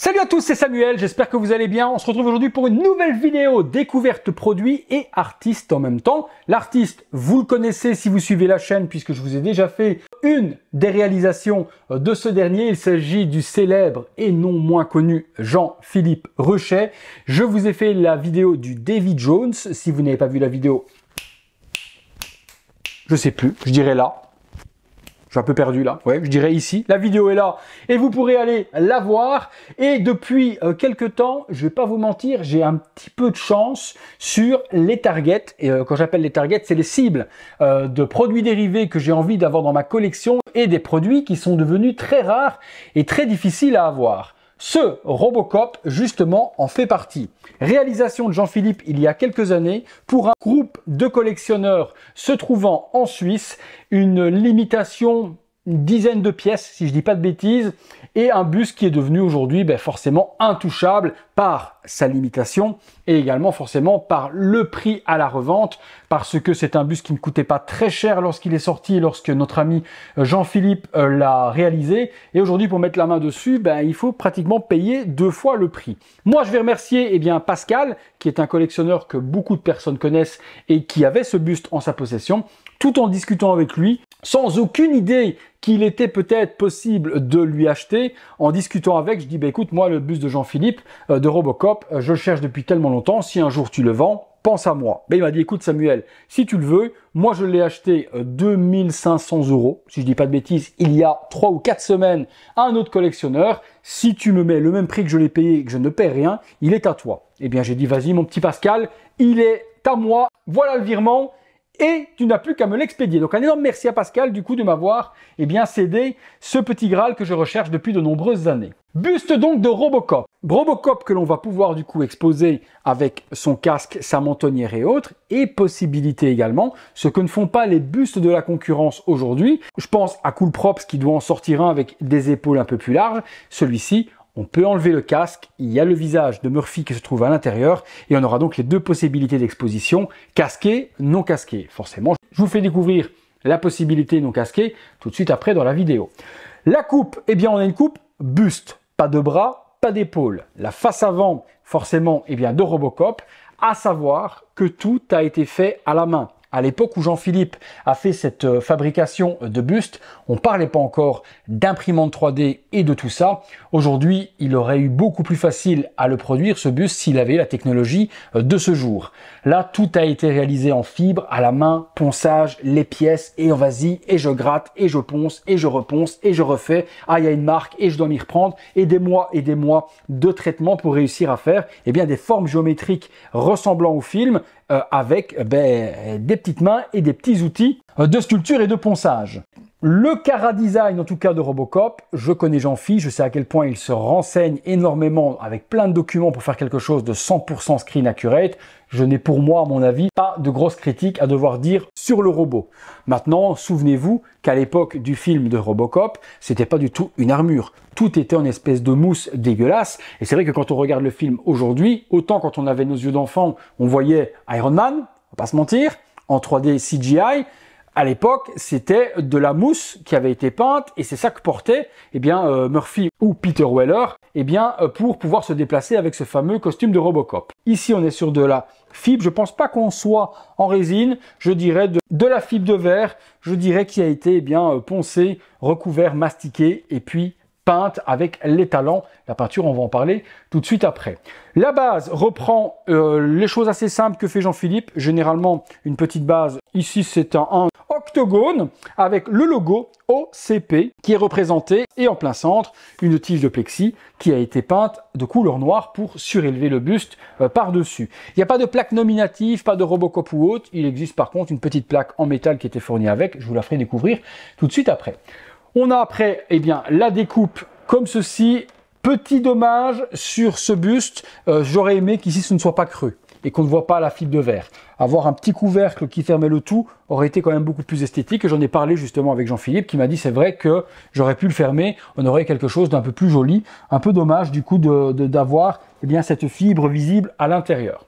Salut à tous, c'est Samuel, j'espère que vous allez bien. On se retrouve aujourd'hui pour une nouvelle vidéo découverte produit et artiste en même temps. L'artiste, vous le connaissez si vous suivez la chaîne puisque je vous ai déjà fait une des réalisations de ce dernier. Il s'agit du célèbre et non moins connu Jean-Philippe Rechet. Je vous ai fait la vidéo du Davy Jones. Si vous n'avez pas vu la vidéo, je sais plus, je dirais là. Je suis un peu perdu là, ouais, je dirais ici. La vidéo est là et vous pourrez aller la voir. Et depuis quelques temps, je vais pas vous mentir, j'ai un petit peu de chance sur les targets. Et quand j'appelle les targets, c'est les cibles de produits dérivés que j'ai envie d'avoir dans ma collection et des produits qui sont devenus très rares et très difficiles à avoir. Ce Robocop, justement, en fait partie. Réalisation de Jean-Philippe il y a quelques années pour un groupe de collectionneurs se trouvant en Suisse. Une limitation, une dizaine de pièces, si je dis pas de bêtises, et un buste qui est devenu aujourd'hui forcément intouchable par sa limitation et également forcément par le prix à la revente, parce que c'est un buste qui ne coûtait pas très cher lorsqu'il est sorti, lorsque notre ami Jean-Philippe l'a réalisé. Et aujourd'hui, pour mettre la main dessus, il faut pratiquement payer 2 fois le prix. Moi, je vais remercier Pascal, qui est un collectionneur que beaucoup de personnes connaissent et qui avait ce buste en sa possession, tout en discutant avec lui, sans aucune idée qu'il était peut-être possible de lui acheter. En discutant avec, je dis écoute, moi le buste de Jean-Philippe de Robocop, je le cherche depuis tellement longtemps, si un jour tu le vends, pense à moi. Il m'a dit écoute Samuel, si tu le veux, moi je l'ai acheté 2500 €, si je dis pas de bêtises, il y a 3 ou 4 semaines à un autre collectionneur. Si tu me mets le même prix que je l'ai payé et que je ne paie rien, il est à toi. J'ai dit vas-y mon petit Pascal, il est à moi, voilà le virement. Et tu n'as plus qu'à me l'expédier. Donc un énorme merci à Pascal du coup de m'avoir cédé ce petit Graal que je recherche depuis de nombreuses années. Buste donc de Robocop. Robocop que l'on va pouvoir du coup exposer avec son casque, sa mentonnière et autres, et possibilité également, ce que ne font pas les bustes de la concurrence aujourd'hui. Je pense à Cool Props qui doit en sortir un avec des épaules un peu plus larges. Celui-ci, on peut enlever le casque, il y a le visage de Murphy qui se trouve à l'intérieur et on aura donc les deux possibilités d'exposition, casqué, non casqué. Forcément, je vous fais découvrir la possibilité non casquée tout de suite après dans la vidéo. La coupe, on a une coupe buste, pas de bras, pas d'épaule. La face avant, forcément, de Robocop, à savoir que tout a été fait à la main. À l'époque où Jean-Philippe a fait cette fabrication de buste, on ne parlait pas encore d'imprimante 3D et de tout ça. Aujourd'hui, il aurait eu beaucoup plus facile à le produire, ce buste, s'il avait la technologie de ce jour. Là, tout a été réalisé en fibre, à la main, ponçage, les pièces, et vas-y, et je gratte, et je ponce, et je reponce, et je refais. Ah, il y a une marque, et je dois m'y reprendre, et des mois de traitement pour réussir à faire des formes géométriques ressemblant au film, avec des petites mains et des petits outils de sculpture et de ponçage. Le Cara Design, en tout cas de Robocop, je connais Jean-Philippe, je sais à quel point il se renseigne énormément avec plein de documents pour faire quelque chose de 100% screen accurate. Je n'ai pour moi, à mon avis, pas de grosses critiques à devoir dire sur le robot. Maintenant, souvenez-vous qu'à l'époque du film de Robocop, c'était pas du tout une armure. Tout était en espèce de mousse dégueulasse. Et c'est vrai que quand on regarde le film aujourd'hui, autant quand on avait nos yeux d'enfant, on voyait Iron Man, on va pas se mentir, en 3D CGI. À l'époque, c'était de la mousse qui avait été peinte et c'est ça que portait Murphy ou Peter Weller pour pouvoir se déplacer avec ce fameux costume de Robocop. Ici, on est sur de la fibre. Je pense pas qu'on soit en résine. Je dirais de la fibre de verre. Je dirais qui a été poncé, recouvert, mastiqué et puis peinte avec l'étalon. La peinture, on va en parler tout de suite après. La base reprend les choses assez simples que fait Jean-Philippe. Généralement, une petite base. Ici, c'est un octogone avec le logo OCP qui est représenté et en plein centre, une tige de plexi qui a été peinte de couleur noire pour surélever le buste par-dessus. Il n'y a pas de plaque nominative, pas de Robocop ou autre. Il existe par contre une petite plaque en métal qui était fournie avec. Je vous la ferai découvrir tout de suite après. On a après la découpe comme ceci. Petit dommage sur ce buste, j'aurais aimé qu'ici ce ne soit pas creux et qu'on ne voit pas la fibre de verre. Avoir un petit couvercle qui fermait le tout aurait été quand même beaucoup plus esthétique. J'en ai parlé justement avec Jean-Philippe qui m'a dit c'est vrai que j'aurais pu le fermer, on aurait quelque chose d'un peu plus joli. Un peu dommage du coup d'avoir cette fibre visible à l'intérieur.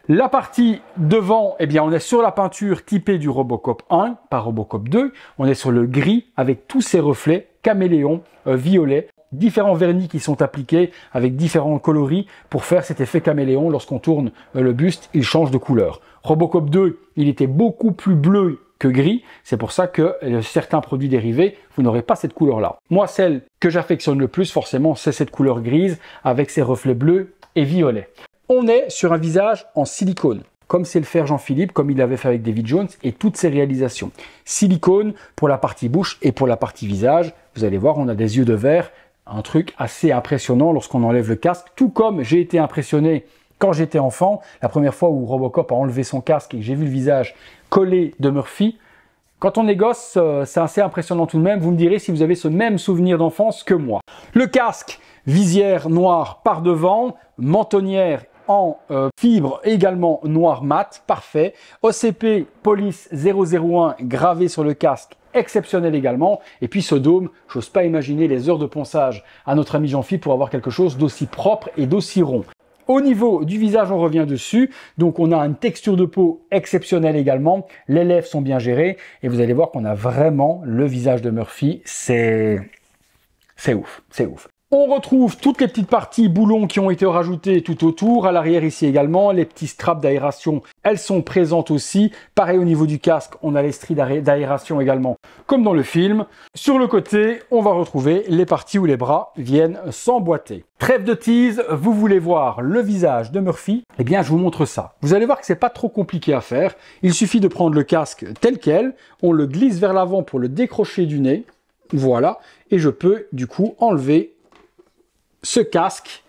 La partie devant, on est sur la peinture typée du Robocop 1, pas Robocop 2. On est sur le gris avec tous ces reflets caméléon, violet. différents vernis qui sont appliqués avec différents coloris pour faire cet effet caméléon. Lorsqu'on tourne le buste, il change de couleur. Robocop 2, il était beaucoup plus bleu que gris. C'est pour ça que certains produits dérivés, vous n'aurez pas cette couleur-là. Moi, celle que j'affectionne le plus, forcément, c'est cette couleur grise avec ses reflets bleus et violets. On est sur un visage en silicone, comme c'est le faire Jean-Philippe, comme il l'avait fait avec David Jones et toutes ses réalisations. Silicone pour la partie bouche et pour la partie visage. Vous allez voir, on a des yeux de verre, un truc assez impressionnant lorsqu'on enlève le casque, tout comme j'ai été impressionné quand j'étais enfant, la première fois où Robocop a enlevé son casque et que j'ai vu le visage collé de Murphy. Quand on est gosse, c'est assez impressionnant tout de même. Vous me direz si vous avez ce même souvenir d'enfance que moi. Le casque, visière noire par devant, mentonnière en fibre également noir mat, parfait. OCP Police 001 gravé sur le casque, exceptionnel également. Et puis ce dôme, j'ose pas imaginer les heures de ponçage à notre ami Jean-Philippe pour avoir quelque chose d'aussi propre et d'aussi rond. Au niveau du visage, on revient dessus. Donc, on a une texture de peau exceptionnelle également. Les lèvres sont bien gérées. Et vous allez voir qu'on a vraiment le visage de Murphy. C'est ouf, c'est ouf. On retrouve toutes les petites parties boulons qui ont été rajoutées tout autour. À l'arrière ici également, les petits straps d'aération, elles sont présentes aussi. Pareil au niveau du casque, on a les stries d'aération également, comme dans le film. Sur le côté, on va retrouver les parties où les bras viennent s'emboîter. Trêve de tease, vous voulez voir le visage de Murphy? Eh bien, je vous montre ça. Vous allez voir que c'est pas trop compliqué à faire. Il suffit de prendre le casque tel quel, on le glisse vers l'avant pour le décrocher du nez. Voilà. Et je peux, du coup, enlever ce casque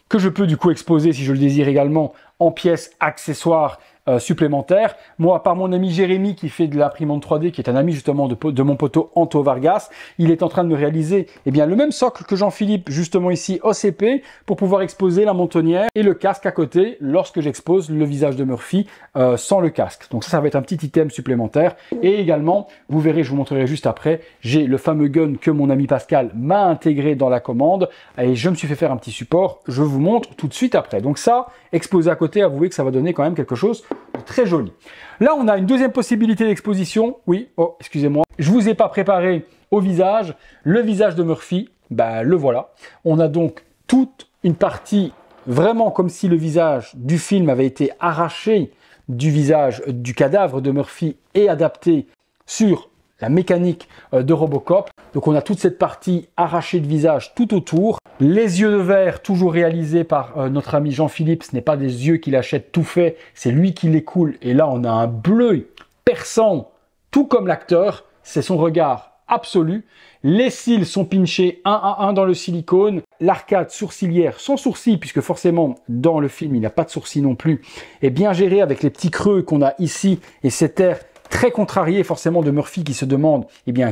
que je peux du coup exposer si je le désire également en pièces accessoires supplémentaires. Moi, par mon ami Jérémy qui fait de l'imprimante 3D, qui est un ami justement de mon poteau Anto Vargas, il est en train de me réaliser le même socle que Jean-Philippe justement ici OCP pour pouvoir exposer la mentonnière et le casque à côté lorsque j'expose le visage de Murphy sans le casque. Donc ça va être un petit item supplémentaire. Et également, vous verrez, je vous montrerai juste après, j'ai le fameux gun que mon ami Pascal m'a intégré dans la commande et je me suis fait faire un petit support. Je vous montre tout de suite après. Donc ça, exposé à côté, avouez que ça va donner quand même quelque chose de très joli. Là, on a une deuxième possibilité d'exposition. Oui, oh, excusez-moi. Je vous ai pas préparé au visage. Le visage de Murphy, le voilà. On a donc toute une partie vraiment comme si le visage du film avait été arraché du visage du cadavre de Murphy et adapté sur la mécanique de Robocop. Donc on a toute cette partie arrachée de visage tout autour. Les yeux de verre, toujours réalisés par notre ami Jean-Philippe. Ce n'est pas des yeux qu'il achète tout fait, c'est lui qui les coule. Et là, on a un bleu perçant, tout comme l'acteur. C'est son regard absolu. Les cils sont pinchés un à un dans le silicone. L'arcade sourcilière, sans sourcils, puisque forcément, dans le film, il n'a pas de sourcils non plus, est bien géré avec les petits creux qu'on a ici et cet air très contrarié forcément de Murphy qui se demande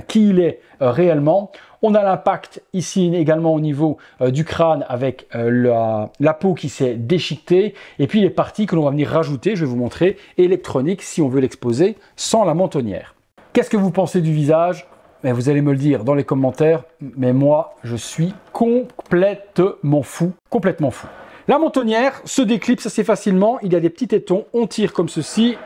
qui il est réellement. On a l'impact ici également au niveau du crâne avec la peau qui s'est déchiquetée et puis les parties que l'on va venir rajouter, je vais vous montrer, électroniques si on veut l'exposer sans la mentonnière. Qu'est-ce que vous pensez du visage? Vous allez me le dire dans les commentaires, mais moi je suis complètement fou, complètement fou. La mentonnière se déclipse assez facilement, il y a des petits tétons, on tire comme ceci.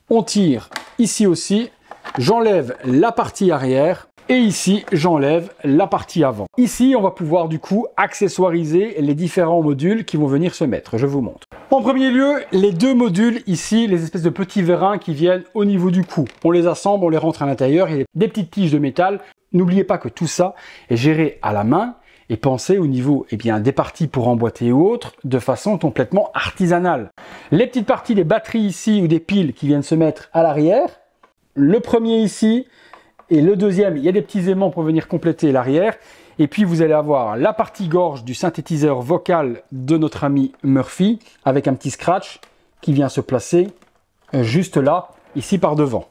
On tire ici aussi, j'enlève la partie arrière et ici, j'enlève la partie avant. Ici, on va pouvoir du coup accessoiriser les différents modules qui vont venir se mettre. Je vous montre. En premier lieu, les deux modules ici, les espèces de petits vérins qui viennent au niveau du cou. On les assemble, on les rentre à l'intérieur, il y a des petites tiges de métal. N'oubliez pas que tout ça est géré à la main et pensez au niveau des parties pour emboîter ou autres de façon complètement artisanale. Les petites parties des batteries ici ou des piles qui viennent se mettre à l'arrière. Le premier ici et le deuxième, il y a des petits aimants pour venir compléter l'arrière. Et puis vous allez avoir la partie gorge du synthétiseur vocal de notre ami Murphy avec un petit scratch qui vient se placer juste là, ici par devant.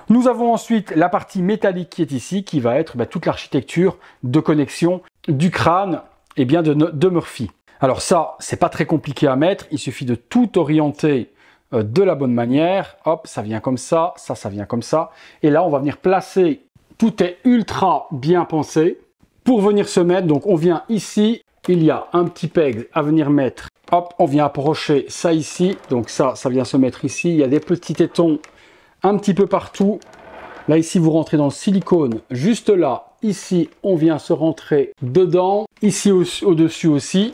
Nous avons ensuite la partie métallique qui est ici, qui va être toute l'architecture de connexion du crâne de Murphy. Alors ça, c'est pas très compliqué à mettre, il suffit de tout orienter de la bonne manière. Hop, ça vient comme ça, ça vient comme ça. Et là, on va venir placer, tout est ultra bien pensé pour venir se mettre. Donc on vient ici, il y a un petit peg à venir mettre. Hop, on vient approcher ça ici, donc ça vient se mettre ici. Il y a des petits tétons un petit peu partout. Là, ici, vous rentrez dans le silicone, juste là, ici, on vient se rentrer dedans. Ici au-dessus aussi.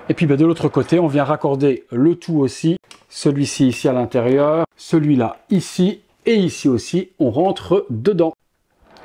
Et puis de l'autre côté, on vient raccorder le tout aussi. Celui-ci ici à l'intérieur, celui-là ici et ici aussi, on rentre dedans.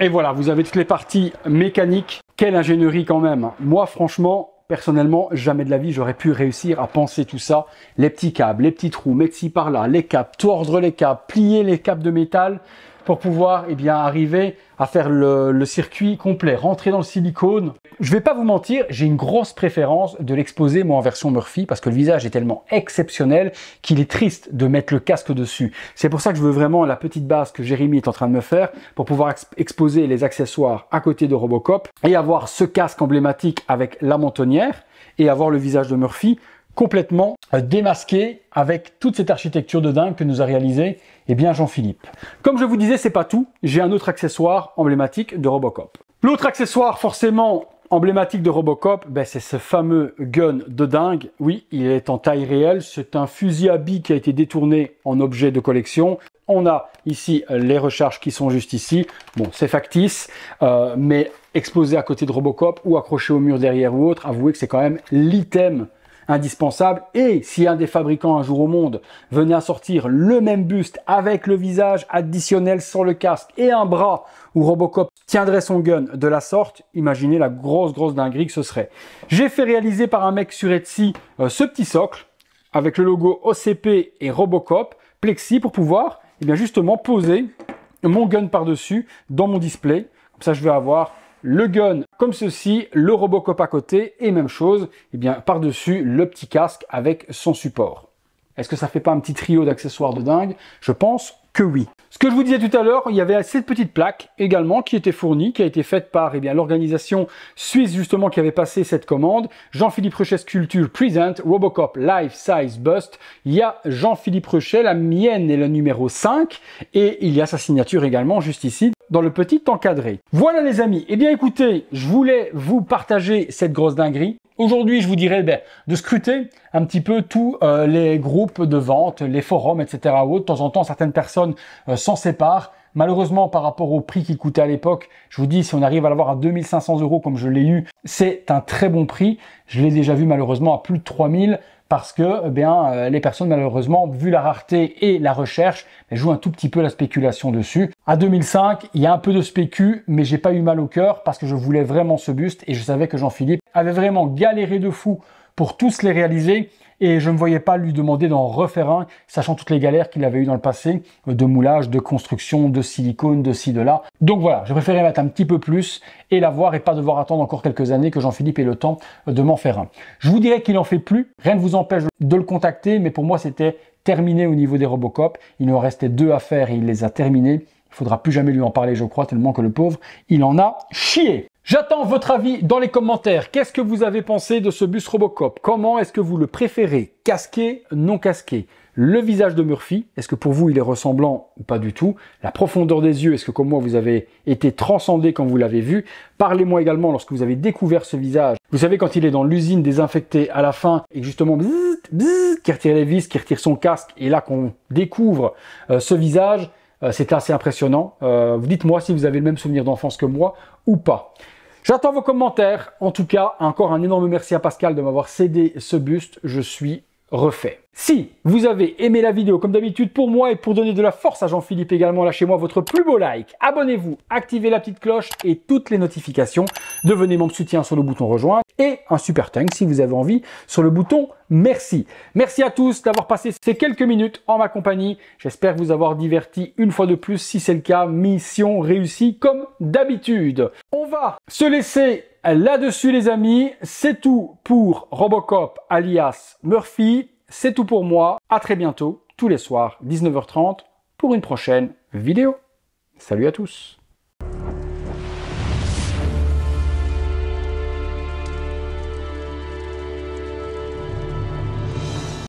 Et voilà, vous avez toutes les parties mécaniques. Quelle ingénierie quand même. Moi franchement, personnellement, jamais de la vie, j'aurais pu réussir à penser tout ça. Les petits câbles, les petits trous, mettre ci par là, les câbles, tordre les câbles, plier les câbles de métal pour pouvoir arriver à faire le circuit complet, rentrer dans le silicone. Je vais pas vous mentir, j'ai une grosse préférence de l'exposer moi en version Murphy parce que le visage est tellement exceptionnel qu'il est triste de mettre le casque dessus. C'est pour ça que je veux vraiment la petite base que Jérémy est en train de me faire pour pouvoir exposer les accessoires à côté de Robocop et avoir ce casque emblématique avec la mentonnière et avoir le visage de Murphy complètement démasqué avec toute cette architecture de dingue que nous a réalisé Jean-Philippe. Comme je vous disais, c'est pas tout. J'ai un autre accessoire emblématique de Robocop. L'autre accessoire forcément emblématique de Robocop, c'est ce fameux gun de dingue. Oui, il est en taille réelle. C'est un fusil à billes qui a été détourné en objet de collection. On a ici les recharges qui sont juste ici. Bon, c'est factice, mais exposé à côté de Robocop ou accroché au mur derrière ou autre, avouez que c'est quand même l'item indispensable. Et si un des fabricants un jour au monde venait à sortir le même buste avec le visage additionnel sur le casque et un bras où Robocop tiendrait son gun de la sorte, imaginez la grosse dinguerie que ce serait. J'ai fait réaliser par un mec sur Etsy ce petit socle avec le logo OCP et Robocop plexi pour pouvoir justement poser mon gun par-dessus dans mon display. Comme ça, je vais avoir le gun comme ceci, le Robocop à côté et même chose, par-dessus le petit casque avec son support. Est-ce que ça fait pas un petit trio d'accessoires de dingue? Je pense que oui. Ce que je vous disais tout à l'heure, il y avait cette petite plaque également qui était fournie, qui a été faite par l'organisation suisse justement qui avait passé cette commande. Jean-Philippe Rechet Sculpture Present Robocop Life Size Bust. Il y a Jean-Philippe Rechet, la mienne est le numéro 5 et il y a sa signature également juste ici dans le petit encadré. Voilà les amis, écoutez, je voulais vous partager cette grosse dinguerie. Aujourd'hui, je vous dirais de scruter un petit peu tous les groupes de vente, les forums, etc. De temps en temps, certaines personnes s'en séparent. Malheureusement, par rapport au prix qu'il coûtait à l'époque, je vous dis, si on arrive à l'avoir à 2500 € comme je l'ai eu, c'est un très bon prix. Je l'ai déjà vu malheureusement à plus de 3000 parce que les personnes malheureusement, vu la rareté et la recherche, jouent un tout petit peu la spéculation dessus. À 2005, il y a un peu de spécu, mais j'ai pas eu mal au cœur parce que je voulais vraiment ce buste et je savais que Jean-Philippe avait vraiment galéré de fou pour tous les réaliser et je ne me voyais pas lui demander d'en refaire un, sachant toutes les galères qu'il avait eues dans le passé, de moulage, de construction, de silicone, de ci, de là. Donc voilà, je préférais mettre un petit peu plus et l'avoir et pas devoir attendre encore quelques années que Jean-Philippe ait le temps de m'en faire un. Je vous dirais qu'il en fait plus, rien ne vous empêche de le contacter, mais pour moi c'était terminé au niveau des Robocop. Il nous en restait 2 à faire et il les a terminés. Il faudra plus jamais lui en parler, je crois, tellement que le pauvre, il en a chié. J'attends votre avis dans les commentaires. Qu'est-ce que vous avez pensé de ce buste Robocop? Comment est-ce que vous le préférez? Casqué, non casqué? Le visage de Murphy, est-ce que pour vous il est ressemblant ou pas du tout? La profondeur des yeux, est-ce que comme moi vous avez été transcendé quand vous l'avez vu? Parlez-moi également lorsque vous avez découvert ce visage. Vous savez quand il est dans l'usine désinfectée à la fin et justement qui retire les vis, qui retire son casque et là qu'on découvre ce visage, c'est assez impressionnant. Dites-moi si vous avez le même souvenir d'enfance que moi ou pas. J'attends vos commentaires. En tout cas, encore un énorme merci à Pascal de m'avoir cédé ce buste. Je suis refait. Si vous avez aimé la vidéo, comme d'habitude pour moi et pour donner de la force à Jean-Philippe également, lâchez-moi votre plus beau like, abonnez-vous, activez la petite cloche et toutes les notifications, devenez membre soutien sur le bouton rejoindre et un super thanks si vous avez envie sur le bouton merci. Merci à tous d'avoir passé ces quelques minutes en ma compagnie. J'espère vous avoir diverti une fois de plus. Si c'est le cas, mission réussie comme d'habitude. On va se laisser là-dessus les amis. C'est tout pour Robocop alias Murphy. C'est tout pour moi. À très bientôt, tous les soirs, 19h30, pour une prochaine vidéo. Salut à tous.